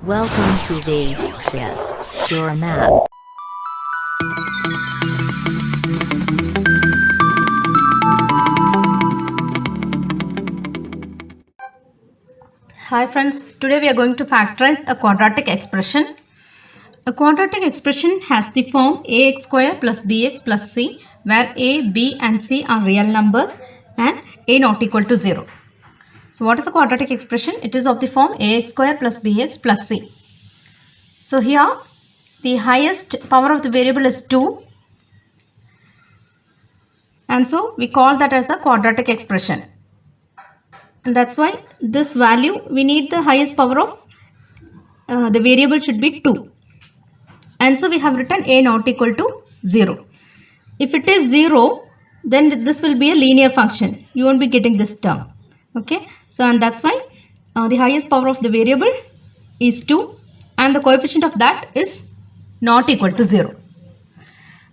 Welcome to Vegas, your map. Hi friends, today we are going to factorize a quadratic expression. A quadratic expression has the form ax square plus bx plus c, where a, b and c are real numbers and a not equal to 0. So what is a quadratic expression? It is of the form ax square plus bx plus c. So here the highest power of the variable is 2, and so we call that as a quadratic expression. And that's why this value, we need the highest power of the variable should be 2. And so we have written a not equal to 0. If it is 0, then this will be a linear function. You won't be getting this term. Okay. So and that's why the highest power of the variable is 2 and the coefficient of that is not equal to 0.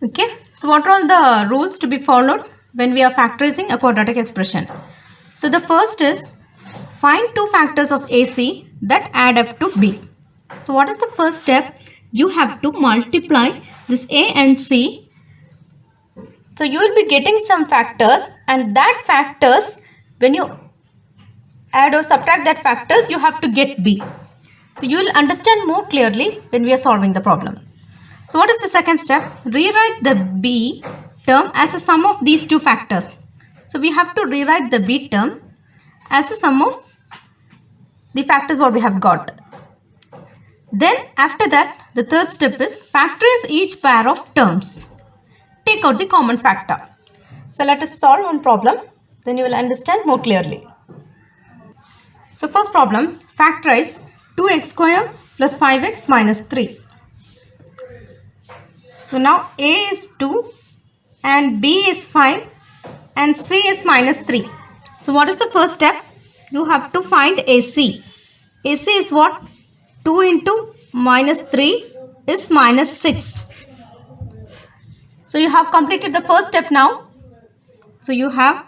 Okay. So what are all the rules to be followed when we are factorizing a quadratic expression? So the first is find two factors of AC that add up to B. So what is the first step? You have to multiply this A and C. So you will be getting some factors, and that factors, when you add or subtract that factors, you have to get B. So you will understand more clearly when we are solving the problem. So what is the second step? Rewrite the B term as a sum of these two factors. So we have to rewrite the B term as a sum of the factors what we have got. Then after that, the third step is factorize each pair of terms. Take out the common factor. So let us solve one problem, then you will understand more clearly. So first problem, factorize 2x square plus 5x minus 3. So now A is 2 and B is 5 and C is minus 3. So what is the first step? You have to find AC. AC is what? 2 into minus 3 is minus 6. So you have completed the first step now. So you have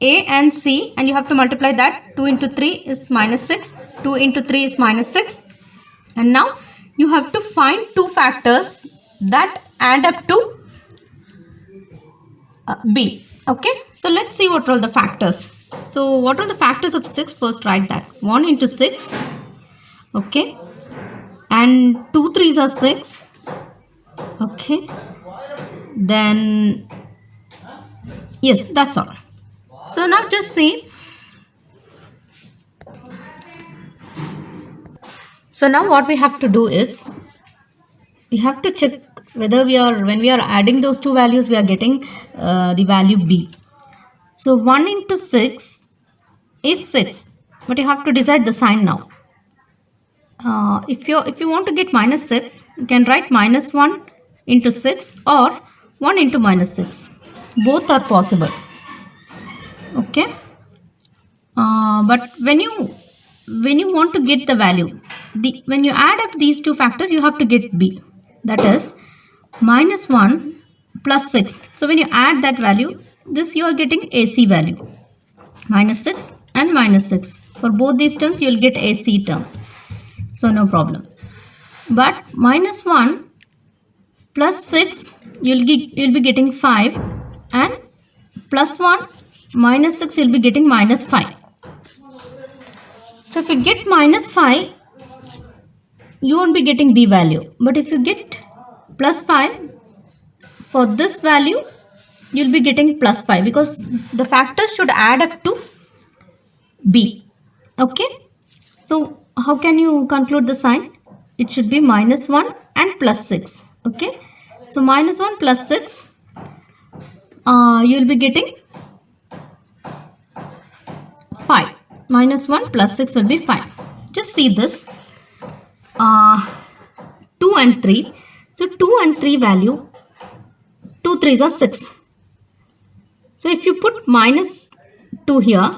A and C and you have to multiply that. 2 into 3 is minus 6. 2 into 3 is minus 6. And now you have to find two factors that add up to B. Okay. So let's see what are all the factors. So what are the factors of 6? First write that. 1 into 6. Okay. And 2 3s are 6. Okay. Then, yes, that's all. So now just see. So now what we have to do is, we have to check whether when we are adding those two values, we are getting the value B. So 1 into 6 is 6. But you have to decide the sign now. If you want to get minus 6, you can write minus 1 into 6 or 1 into minus 6. Both are possible. Okay. But when you want to get the value, when you add up these two factors, you have to get B. That is minus 1 plus 6. So when you add that value, this you are getting AC value. Minus 6 and minus 6. For both these terms, you will get AC term. So no problem. But minus 1 plus 6, you'll be getting 5, and plus 1 minus 6, you'll be getting minus 5. So if you get minus 5, you won't be getting B value. But if you get plus 5, for this value, you'll be getting plus 5 because the factors should add up to B. Okay. So how can you conclude the sign? It should be minus 1 and plus 6. Okay. So minus 1 plus 6, you will be getting 5. Minus 1 plus 6 will be 5. Just see this. 2 and 3. So 2 and 3 value, 2 3s are 6. So if you put minus 2 here,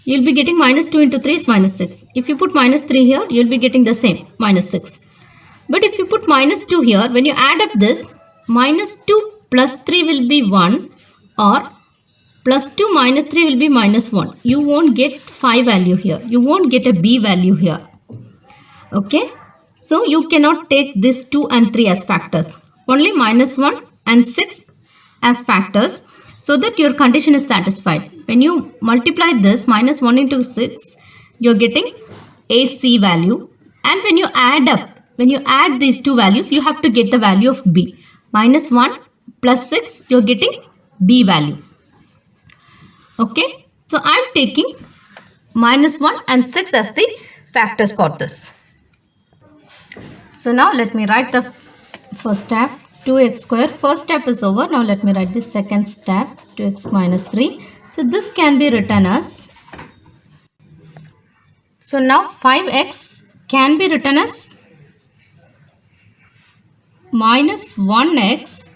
you will be getting minus 2 into 3 is minus 6. If you put minus 3 here, you will be getting the same, minus 6. But if you put minus 2 here, when you add up this, minus 2 plus 3 will be 1 or Plus 2 minus 3 will be minus 1. You won't get phi value here. You won't get a b value here. Okay. So you cannot take this 2 and 3 as factors. Only minus 1 and 6 as factors, so that your condition is satisfied. When you multiply this minus 1 into 6, you are getting AC value. And when you add these two values, you have to get the value of B. Minus 1 plus 6, you are getting B value. Okay. So I am taking minus 1 and 6 as the factors for this. So now let me write the first step, 2x square. First step is over. Now let me write the second step, 2x minus 3. So this can be written as, so now 5x can be written as minus 1x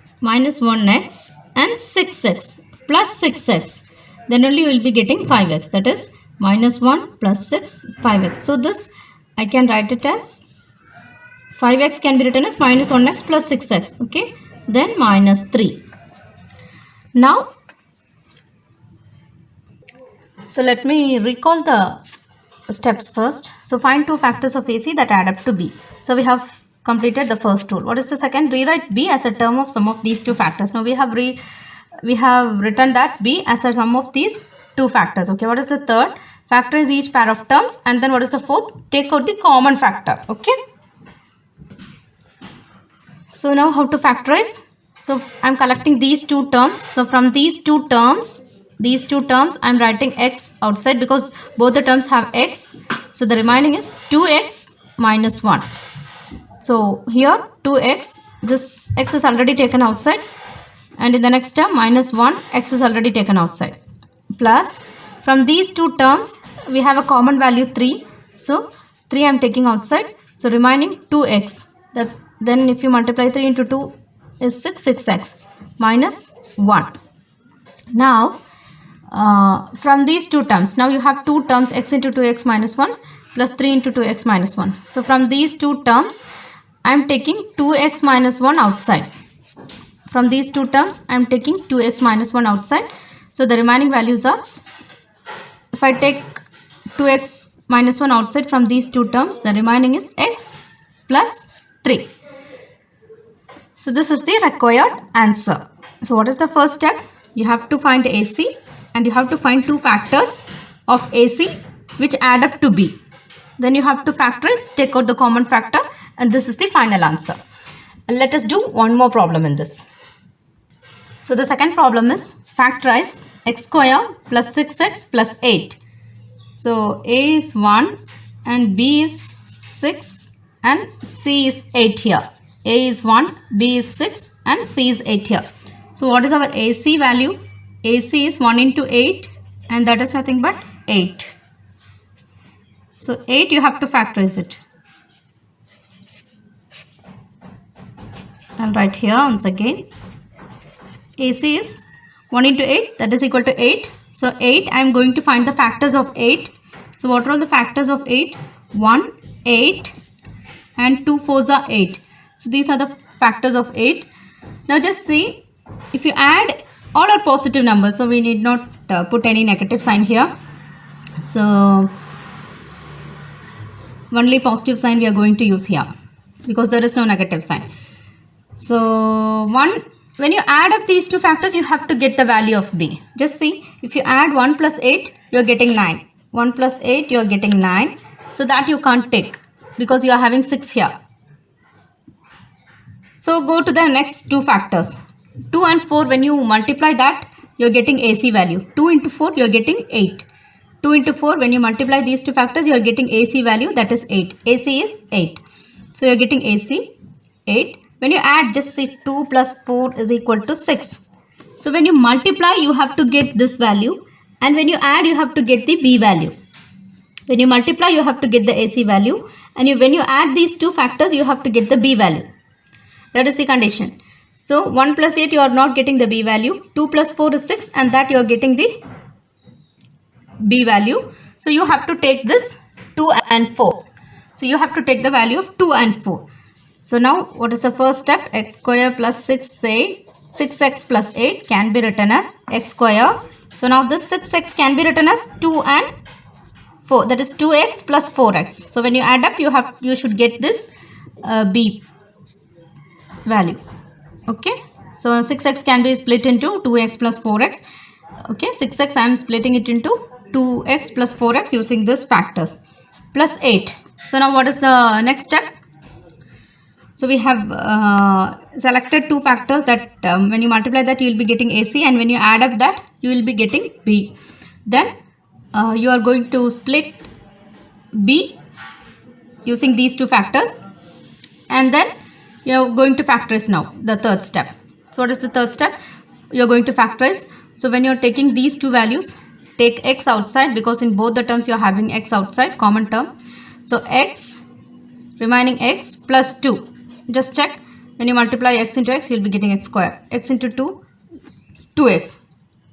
and 6x plus 6x. Then only you will be getting 5x. That is minus 1 plus 6, 5x. So this I can write it as 5x can be written as minus 1x plus 6x. Okay. Then minus 3. Now, so let me recall the steps first. So find two factors of AC that add up to B. So we have completed the first rule. What is the second? Rewrite B as a term of sum of these two factors. Now we have written that B as a sum of these two factors. Okay. What is the third? Factorize each pair of terms. And then what is the fourth? Take out the common factor. Okay. So now how to factorize? So I am collecting these two terms. So from these two terms I am writing x outside because both the terms have x. So the remaining is 2x minus 1. So here 2x, this x is already taken outside, and in the next term minus 1, x is already taken outside. Plus from these two terms we have a common value 3. So 3 I am taking outside. So remaining 2x. Then if you multiply 3 into 2 is 6x minus 1. Now from these two terms, now you have two terms, x into 2x minus 1 plus 3 into 2x minus 1. So from these two terms I am taking 2x minus 1 outside. From these two terms I am taking 2x minus 1 outside. So the remaining values are, if I take 2x minus 1 outside from these two terms, the remaining is x plus 3. So this is the required answer. So what is the first step? You have to find AC and you have to find two factors of AC which add up to B. Then you have to factorize, take out the common factor, and this is the final answer. And let us do one more problem in this. So the second problem is factorize x square plus 6x plus 8. So A is 1 and B is 6 and C is 8 here. A is 1, B is 6 and C is 8 here. So what is our AC value? AC is 1 into 8 and that is nothing but 8. So 8 you have to factorize it. I'll write here once again. AC is 1 into 8, that is equal to 8. So 8, I am going to find the factors of 8. So what are all the factors of 8? 1, 8 and 2 4s are 8. So these are the factors of 8. Now just see, if you add, all are positive numbers, so we need not put any negative sign here. So only positive sign we are going to use here because there is no negative sign. So when you add up these two factors, you have to get the value of B. Just see, if you add 1 plus 8, you are getting 9. 1 plus 8, you are getting 9. So that you can't take because you are having 6 here. So go to the next two factors. 2 and 4, when you multiply that, you are getting AC value. 2 into 4, you are getting 8. 2 into 4, when you multiply these two factors, you are getting AC value, that is 8. AC is 8. So you are getting AC 8. When you add, just see 2 plus 4 is equal to 6. So when you multiply, you have to get this value. And when you add, you have to get the B value. When you multiply, you have to get the AC value. And when you add these two factors, you have to get the B value. That is the condition. So 1 plus 8, you are not getting the B value. 2 plus 4 is 6 and that you are getting the B value. So you have to take this 2 and 4. So you have to take the value of 2 and 4. So now what is the first step? X square plus 6x plus 8 can be written as x square So now this 6x can be written as 2 and 4. That is 2x plus 4x. So when you add up, you should get this b value. Okay. So 6x can be split into 2x plus 4x. Okay. 6x I am splitting it into 2x plus 4x using this factors plus 8. So now what is the next step? So we have selected two factors that when you multiply that you will be getting AC, and when you add up that you will be getting B. Then you are going to split B using these two factors, and then you are going to factorize now the third step. So what is the third step? You are going to factorize. So when you are taking these two values, take x outside, because in both the terms you are having x outside, common term. So x, remaining x plus 2. Just check, when you multiply x into x, you will be getting x square. X into 2, 2x.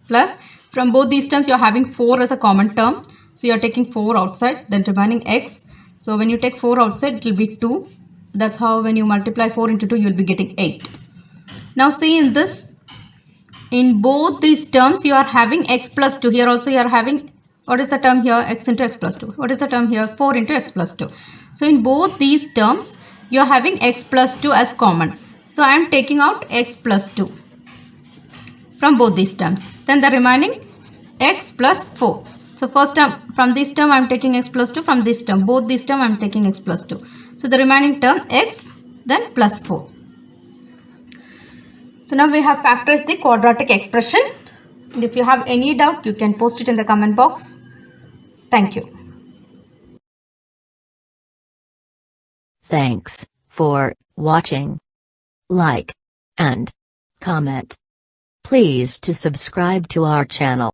Plus, from both these terms, you are having 4 as a common term. So, you are taking 4 outside, then remaining x. So, when you take 4 outside, it will be 2. That's how when you multiply 4 into 2, you will be getting 8. Now, see in this, in both these terms, you are having x plus 2. Here also, you are having, what is the term here? X into x plus 2. What is the term here? 4 into x plus 2. So, in both these terms, you are having x plus 2 as common. So, I am taking out x plus 2 from both these terms. Then the remaining x plus 4. So, first term, from this term I am taking x plus 2, from this term, both this term I am taking x plus 2. So, the remaining term x, then plus 4. So, now we have factorized the quadratic expression. And if you have any doubt, you can post it in the comment box. Thank you. Thanks for watching. Like and comment. Please to subscribe to our channel.